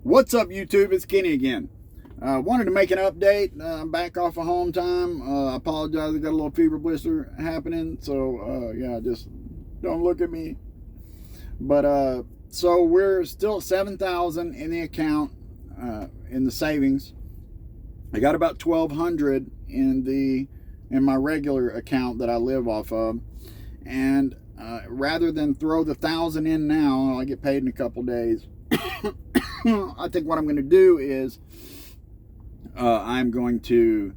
What's up, YouTube? It's Kenny again. Wanted to make an update. I'm back off of home time. I apologize. I got a little fever blister happening. So, yeah, just don't look at me. But, so we're still at 7,000 in the account, in the savings. I got about 1,200 in my regular account that I live off of. And, rather than throw the 1,000 in now, I get paid in a couple days. I think what I'm going to do is I'm going to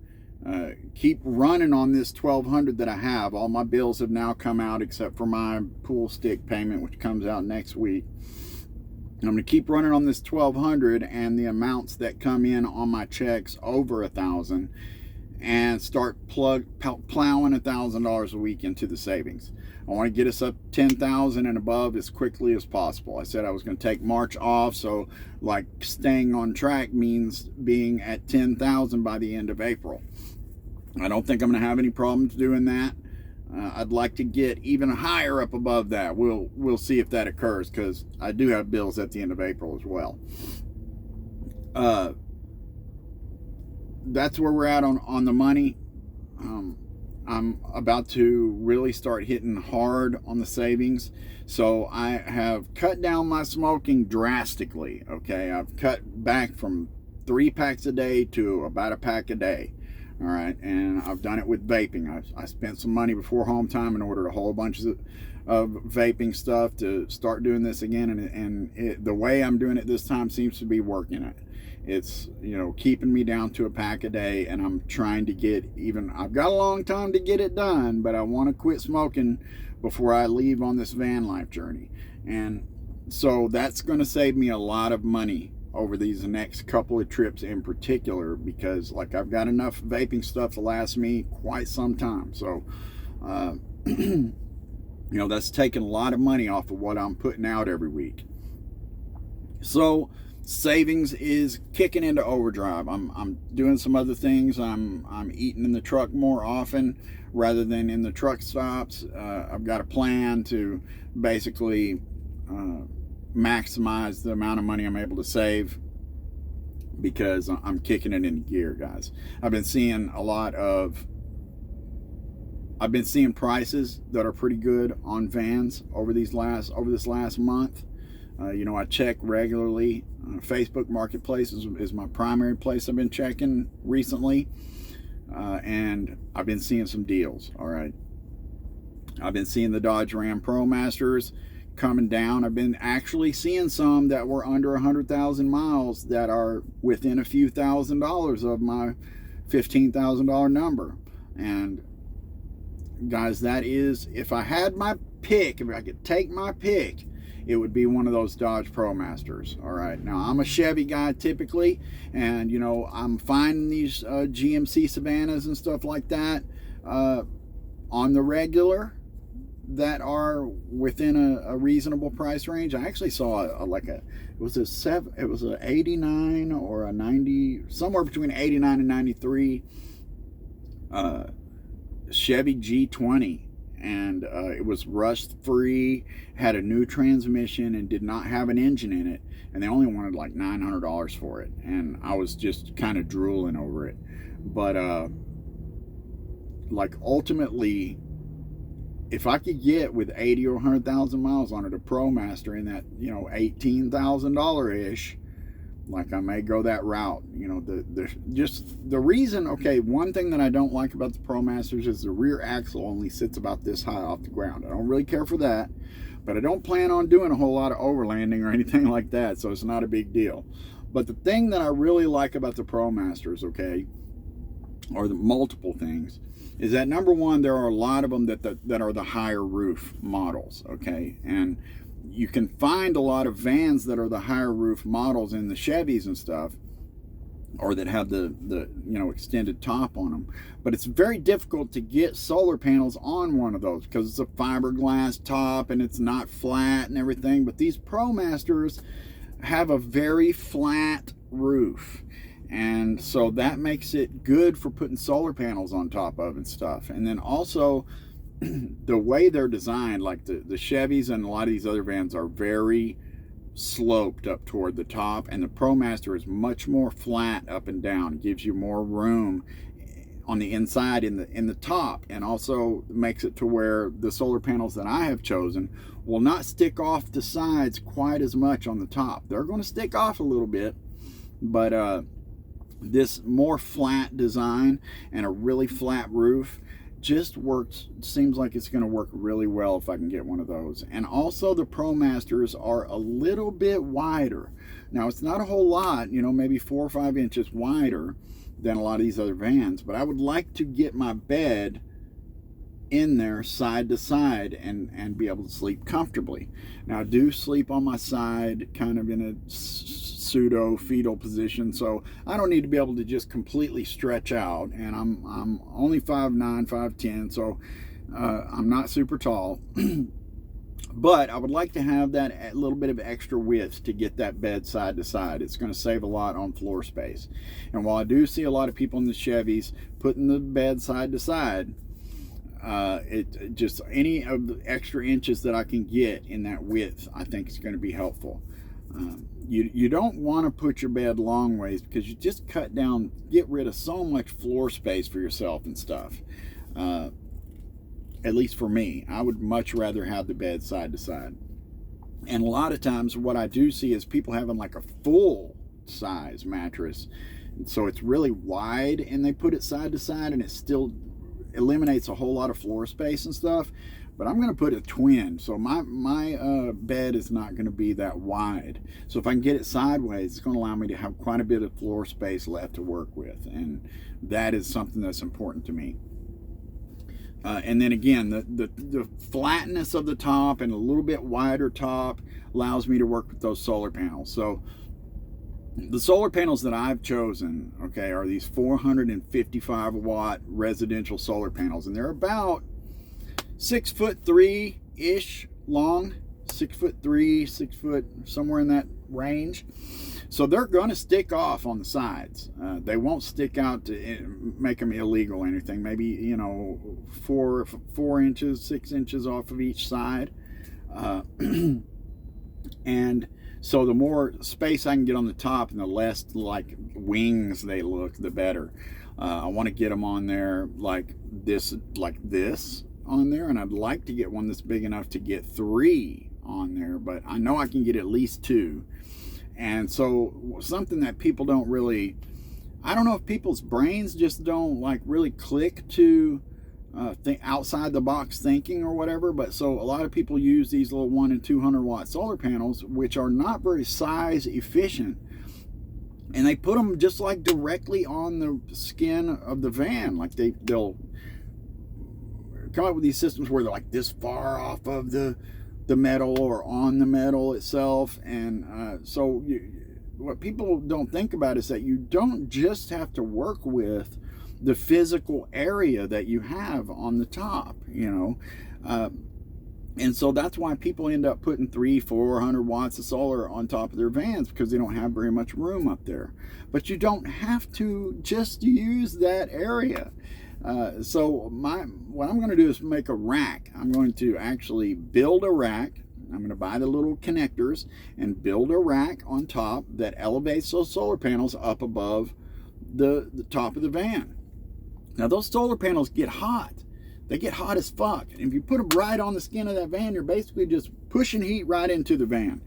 keep running on this 1,200 that I have. All my bills have now come out except for my pool stick payment, which comes out next week. I'm going to keep running on this 1,200 and the amounts that come in on my checks over 1,000, and start plowing $1,000 a week into the savings. I want to get us up 10,000 and above as quickly as possible. I said I was going to take March off, so like staying on track means being at 10,000 by the end of April. I don't think I'm going to have any problems doing that. I'd like to get even higher up above that. We'll see if that occurs, because I do have bills at the end of April as well. That's where we're at on the money. I'm about to really start hitting hard on the savings. So I have cut down my smoking drastically. Okay, I've cut back from 3 packs a day to about a pack a day. All right, and I've done it with vaping. I spent some money before home time and ordered a whole bunch of vaping stuff to start doing this again. And the way I'm doing it this time seems to be working. It's, you know, keeping me down to a pack a day, and I'm trying to get even, I've got a long time to get it done, but I want to quit smoking before I leave on this van life journey. And so that's going to save me a lot of money over these next couple of trips in particular, because like I've got enough vaping stuff to last me quite some time. So, you know, that's taking a lot of money off of what I'm putting out every week. So savings is kicking into overdrive. I'm doing some other things. I'm eating in the truck more often rather than in the truck stops. I've got a plan to basically maximize the amount of money I'm able to save, because I'm kicking it into gear, guys. I've been seeing prices that are pretty good on vans over this last month. You know, I check regularly. Facebook Marketplace is my primary place I've been checking recently. And I've been seeing some deals, all right? I've been seeing the Dodge Ram ProMasters coming down. I've been actually seeing some that were under 100,000 miles that are within a few $1,000s of my $15,000 number. And guys, that is, if I had my pick, if I could take my pick, it would be one of those Dodge ProMasters. All right, now I'm a Chevy guy typically, and you know, I'm finding these GMC Savannahs and stuff like that on the regular that are within a reasonable price range. I actually saw it was a 89 or a 90, somewhere between 89 and 93 Chevy G20. And it was rust free, had a new transmission, and did not have an engine in it, and they only wanted like $900 for it, and I was just kind of drooling over it. But like ultimately, if I could get with 80 or 100,000 miles on it, a ProMaster in that, you know, $18,000 ish, like I may go that route. You know, the reason, okay, one thing that I don't like about the ProMasters is the rear axle only sits about this high off the ground. I don't really care for that, but I don't plan on doing a whole lot of overlanding or anything like that, so it's not a big deal. But the thing that I really like about the ProMasters, okay, or the multiple things, is that number one, there are a lot of them that are the higher roof models, okay, and you can find a lot of vans that are the higher roof models in the Chevys and stuff, or that have the you know, extended top on them. But it's very difficult to get solar panels on one of those because it's a fiberglass top and it's not flat and everything. But these ProMasters have a very flat roof, and so that makes it good for putting solar panels on top of and stuff. And then also, the way they're designed, like the Chevys and a lot of these other vans are very sloped up toward the top, and the ProMaster is much more flat up and down. It gives you more room on the inside in the top, and also makes it to where the solar panels that I have chosen will not stick off the sides quite as much on the top. They're going to stick off a little bit, but this more flat design and a really flat roof just works. Seems like it's going to work really well if I can get one of those. And also the ProMasters are a little bit wider. Now it's not a whole lot, you know, maybe 4 or 5 inches wider than a lot of these other vans, but I would like to get my bed in there side to side and be able to sleep comfortably. Now I do sleep on my side kind of in a pseudo fetal position, so I don't need to be able to just completely stretch out, and I'm only 5'9", 5'10", so I'm not super tall. But I would like to have that little bit of extra width to get that bed side to side. It's going to save a lot on floor space. And while I do see a lot of people in the Chevys putting the bed side to side, it just any of the extra inches that I can get in that width, I think is going to be helpful. You don't want to put your bed long ways, because you just get rid of so much floor space for yourself and stuff. At least for me, I would much rather have the bed side to side. And a lot of times what I do see is people having like a full size mattress, so it's really wide, and they put it side to side, and it still eliminates a whole lot of floor space and stuff. But I'm going to put a twin, so my bed is not going to be that wide. So if I can get it sideways, it's going to allow me to have quite a bit of floor space left to work with, and that is something that's important to me. And then again, the flatness of the top and a little bit wider top allows me to work with those solar panels. So the solar panels that I've chosen, okay, are these 455 watt residential solar panels, and they're about 6'3" ish long, 6'3", 6 foot, somewhere in that range. So they're going to stick off on the sides. They won't stick out to make them illegal or anything. Maybe, you know, 4 inches, 6 inches off of each side. And so the more space I can get on the top and the less like wings they look, the better. I want to get them on there like this on there, and I'd like to get one that's big enough to get 3 on there, but I know I can get at least 2. And so something that people don't really, I don't know if people's brains just don't like really click to think outside the box thinking or whatever, but so a lot of people use these little 1 and 200 watt solar panels, which are not very size efficient, and they put them just like directly on the skin of the van. Like they'll come up with these systems where they're like this far off of the metal or on the metal itself. And so what people don't think about is that you don't just have to work with the physical area that you have on the top, you know. And so that's why people end up putting 300-400 watts of solar on top of their vans, because they don't have very much room up there. But you don't have to just use that area. So what I'm going to do is make a rack. I'm going to actually build a rack. I'm going to buy the little connectors and build a rack on top that elevates those solar panels up above the top of the van. Now those solar panels get hot. They get hot as fuck. And if you put them right on the skin of that van, you're basically just pushing heat right into the van.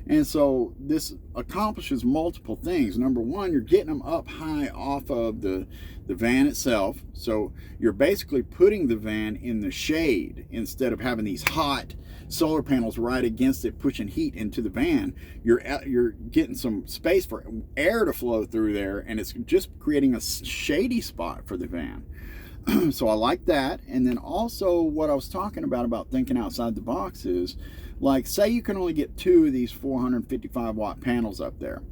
And so this accomplishes multiple things. Number one, you're getting them up high off of the van itself. So you're basically putting the van in the shade instead of having these hot solar panels right against it pushing heat into the van. You're getting some space for air to flow through there, and it's just creating a shady spot for the van. So I like that. And then also what I was talking about thinking outside the box is, like, say you can only get 2 of these 455 watt panels up there.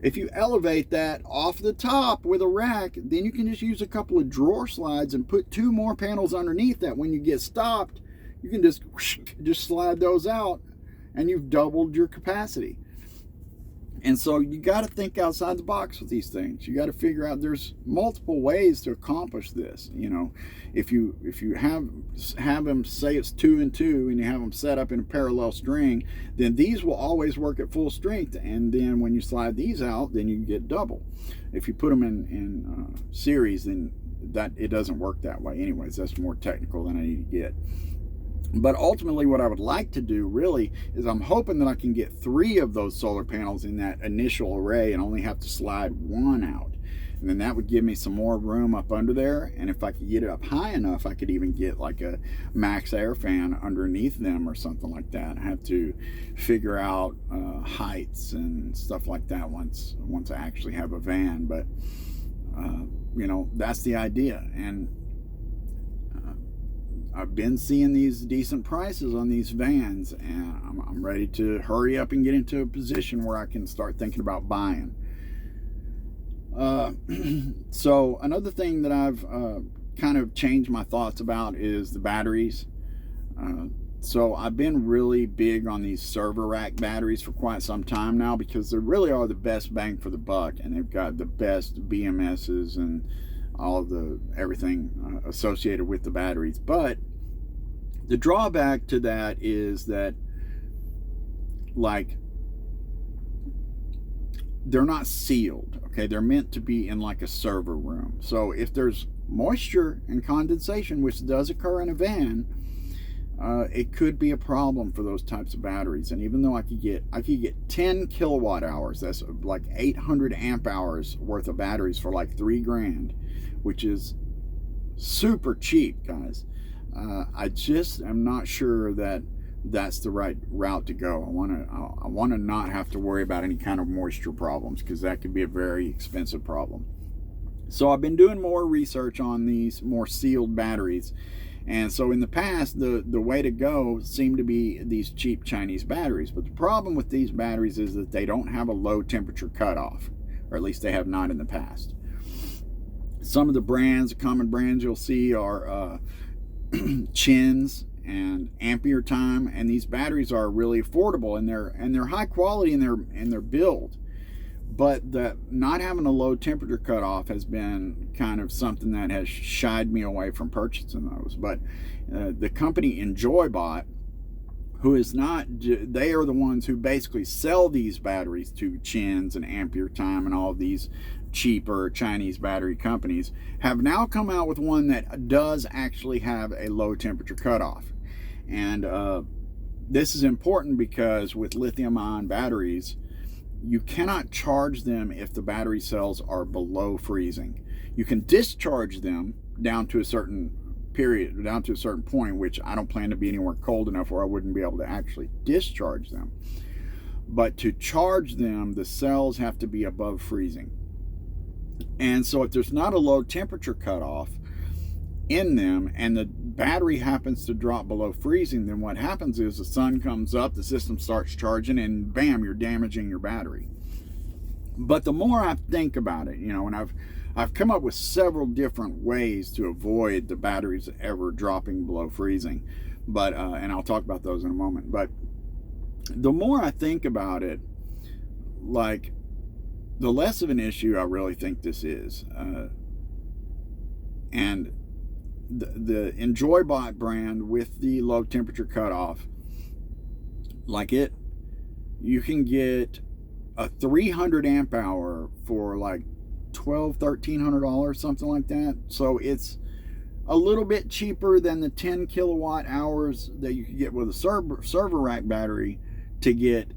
If you elevate that off the top with a rack, then you can just use a couple of drawer slides and put 2 more panels underneath that. When you get stopped, you can just slide those out, and you've doubled your capacity. And so you got to think outside the box with these things. You got to figure out there's multiple ways to accomplish this. You know, if you have them, say it's 2 and 2, and you have them set up in a parallel string, then these will always work at full strength. And then when you slide these out, then you get double. If you put them in series, then that it doesn't work that way. Anyways, that's more technical than I need to get. But ultimately, what I would like to do really is I'm hoping that I can get 3 of those solar panels in that initial array and only have to slide 1 out. And then that would give me some more room up under there. And if I could get it up high enough, I could even get like a max air fan underneath them or something like that. I have to figure out heights and stuff like that once I actually have a van. But, you know, that's the idea. And I've been seeing these decent prices on these vans, and I'm ready to hurry up and get into a position where I can start thinking about buying. So another thing that I've kind of changed my thoughts about is the batteries. So I've been really big on these server rack batteries for quite some time now, because they really are the best bang for the buck, and they've got the best BMSs and all of the everything associated with the batteries. But the drawback to that is that, like, they're not sealed. Okay, they're meant to be in like a server room. So if there's moisture and condensation, which does occur in a van, it could be a problem for those types of batteries. And even though I could get 10 kilowatt hours, that's like 800 amp hours worth of batteries for like $3,000, which is super cheap, guys. I just am not sure that that's the right route to go. I want to not have to worry about any kind of moisture problems, because that could be a very expensive problem. So I've been doing more research on these more sealed batteries. And so in the past, the way to go seemed to be these cheap Chinese batteries. But the problem with these batteries is that they don't have a low temperature cutoff, or at least they have not in the past. Some of the brands, common brands you'll see are Chins and Ampere Time, and these batteries are really affordable, and they're high quality in their build. But the not having a low temperature cutoff has been kind of something that has shied me away from purchasing those. But the company Enjoybot, who is not, they are the ones who basically sell these batteries to Chins and Ampere Time and all of these cheaper Chinese battery companies, have now come out with one that does actually have a low temperature cutoff. And this is important because with lithium-ion batteries, you cannot charge them if the battery cells are below freezing. You can discharge them down to a certain period, down to a certain point, which I don't plan to be anywhere cold enough where I wouldn't be able to actually discharge them. But to charge them, the cells have to be above freezing. And so if there's not a low temperature cutoff in them and the battery happens to drop below freezing, then what happens is the sun comes up, the system starts charging, and bam, you're damaging your battery. But the more I think about it, you know, and I've come up with several different ways to avoid the batteries ever dropping below freezing, but and I'll talk about those in a moment. But the more I think about it, like, the less of an issue I really think this is. And the Enjoybot brand with the low temperature cutoff, like, you can get a 300 amp hour for like $1,200-$1,300, something like that. So it's a little bit cheaper than the 10 kilowatt hours that you could get with a server rack battery to get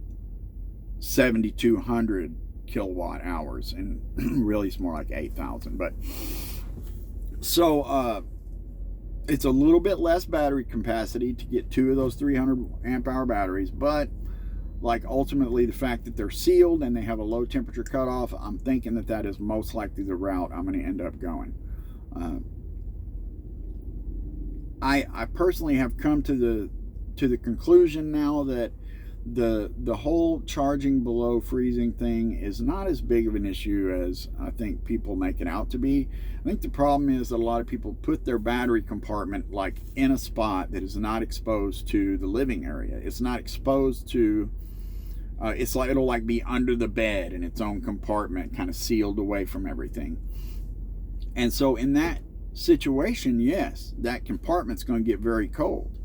7,200 kilowatt hours, and really it's more like 8,000. But so it's a little bit less battery capacity to get 2 of those 300 amp hour batteries, but like, ultimately, the fact that they're sealed and they have a low temperature cutoff, I'm thinking that that is most likely the route I'm going to end up going. I personally have come to the conclusion now that the whole charging below freezing thing is not as big of an issue as I think people make it out to be. I think the problem is that a lot of people put their battery compartment like in a spot that is not exposed to the living area. It's not exposed to It's like it'll like be under the bed in its own compartment, kind of sealed away from everything. And so in that situation, yes, that compartment's going to get very cold.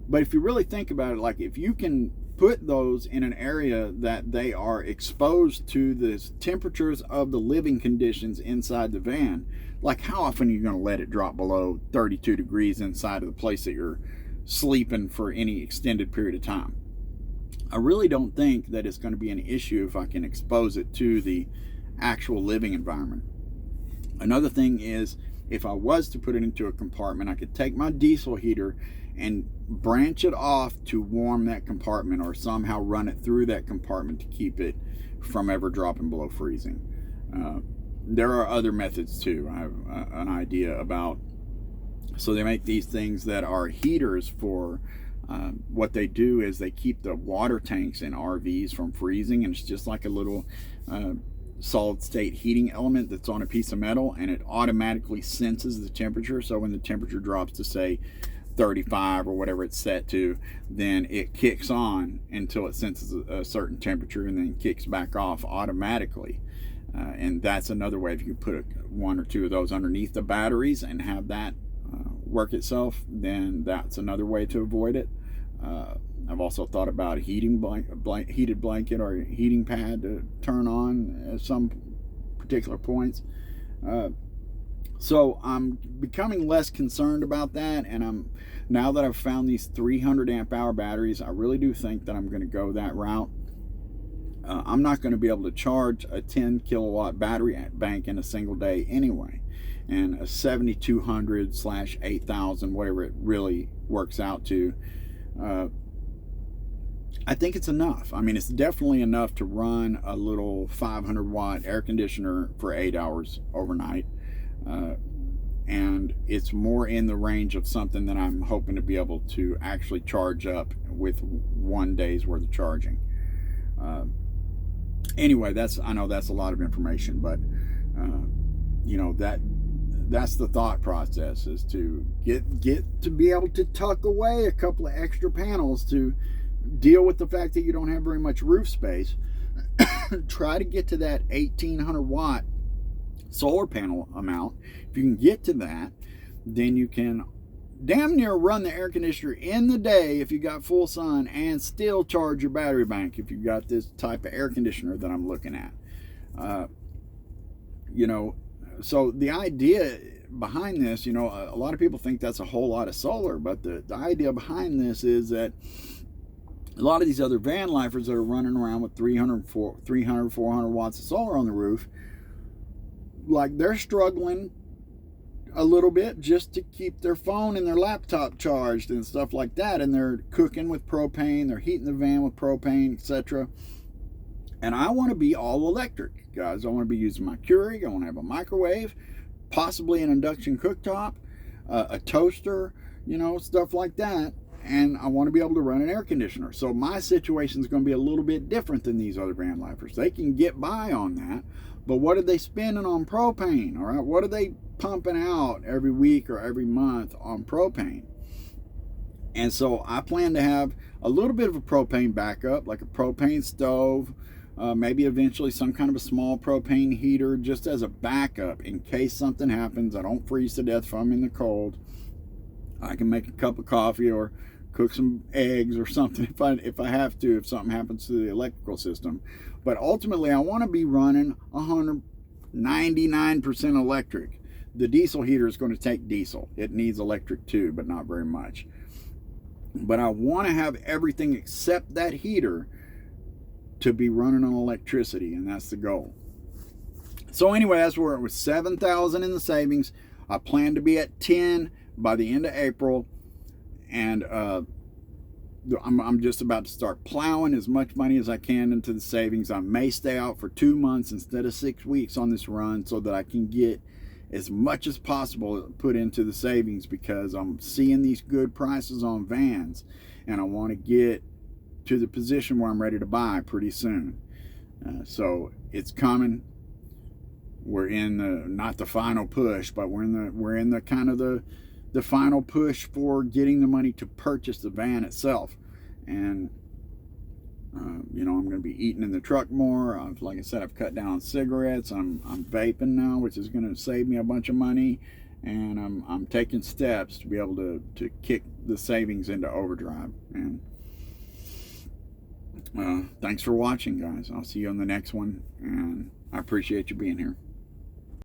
But if you really think about it, like if you can put those in an area that they are exposed to the temperatures of the living conditions inside the van, like how often are you going to let it drop below 32 degrees inside of the place that you're sleeping for any extended period of time? I really don't think that it's going to be an issue if I can expose it to the actual living environment. Another thing is, if I was to put it into a compartment, I could take my diesel heater and branch it off to warm that compartment, or somehow run it through that compartment to keep it from ever dropping below freezing. There are other methods too. I have an idea about, so they make these things that are heaters for what they do is they keep the water tanks in RVs from freezing, and it's just like a little solid state heating element that's on a piece of metal, and it automatically senses the temperature. So when the temperature drops to say 35 or whatever it's set to, then it kicks on until it senses a certain temperature, and then kicks back off automatically. And that's another way. If you could put one or two of those underneath the batteries and have that work itself, then that's another way to avoid it. I've also thought about a heated blanket or a heating pad to turn on at some particular points. So I'm becoming less concerned about that, and now that I've found these 300 amp hour batteries, I really do think that I'm going to go that route. I'm not going to be able to charge a 10 kilowatt battery bank in a single day anyway, and a 7200/8000, whatever it really works out to, I think it's enough. I mean, it's definitely enough to run a little 500 watt air conditioner for 8 hours overnight. And it's more in the range of something that I'm hoping to be able to actually charge up with 1 day's worth of charging. Anyway, I know that's a lot of information, but you know, that's the thought process, is to get to be able to tuck away a couple of extra panels to deal with the fact that you don't have very much roof space. Try to get to that 1800 watt solar panel amount. If you can get to that, then you can damn near run the air conditioner in the day if you got full sun, and still charge your battery bank if you've got this type of air conditioner that I'm looking at. You know, so the idea behind this, you know, a lot of people think that's a whole lot of solar, but the idea behind this is that a lot of these other van lifers that are running around with 300, 400 watts of solar on the roof, like, they're struggling a little bit just to keep their phone and their laptop charged and stuff like that, and they're cooking with propane, they're heating the van with propane, etc. And I want to be all electric, guys. I want to be using my Keurig. I want to have a microwave, possibly an induction cooktop, a toaster, you know, stuff like that. And I want to be able to run an air conditioner. So my situation is going to be a little bit different than these other van lifers. They can get by on that, but what are they spending on propane? All right, what are they pumping out every week or every month on propane? And so I plan to have a little bit of a propane backup, like a propane stove, maybe eventually some kind of a small propane heater, just as a backup in case something happens. I don't freeze to death if I'm in the cold. I can make a cup of coffee or cook some eggs or something if I have to, if something happens to the electrical system. But ultimately, I want to be running 99% electric. The diesel heater is going to take diesel. It needs electric too, but not very much. But I want to have everything except that heater to be running on electricity, and that's the goal. So anyway, that's where it was. 7,000 in the savings. I plan to be at 10 by the end of April, and I'm just about to start plowing as much money as I can into the savings. I may stay out for 2 months instead of 6 weeks on this run, so that I can get as much as possible put into the savings, because I'm seeing these good prices on vans, and I want to get to the position where I'm ready to buy pretty soon. So it's coming. We're in the, not the final push, but we're in the kind of the final push for getting the money to purchase the van itself. And You know, I'm going to be eating in the truck more. Like I said, I've cut down on cigarettes. I'm vaping now, which is going to save me a bunch of money. And I'm taking steps to be able to kick the savings into overdrive. And thanks for watching, guys. I'll see you on the next one. And I appreciate you being here.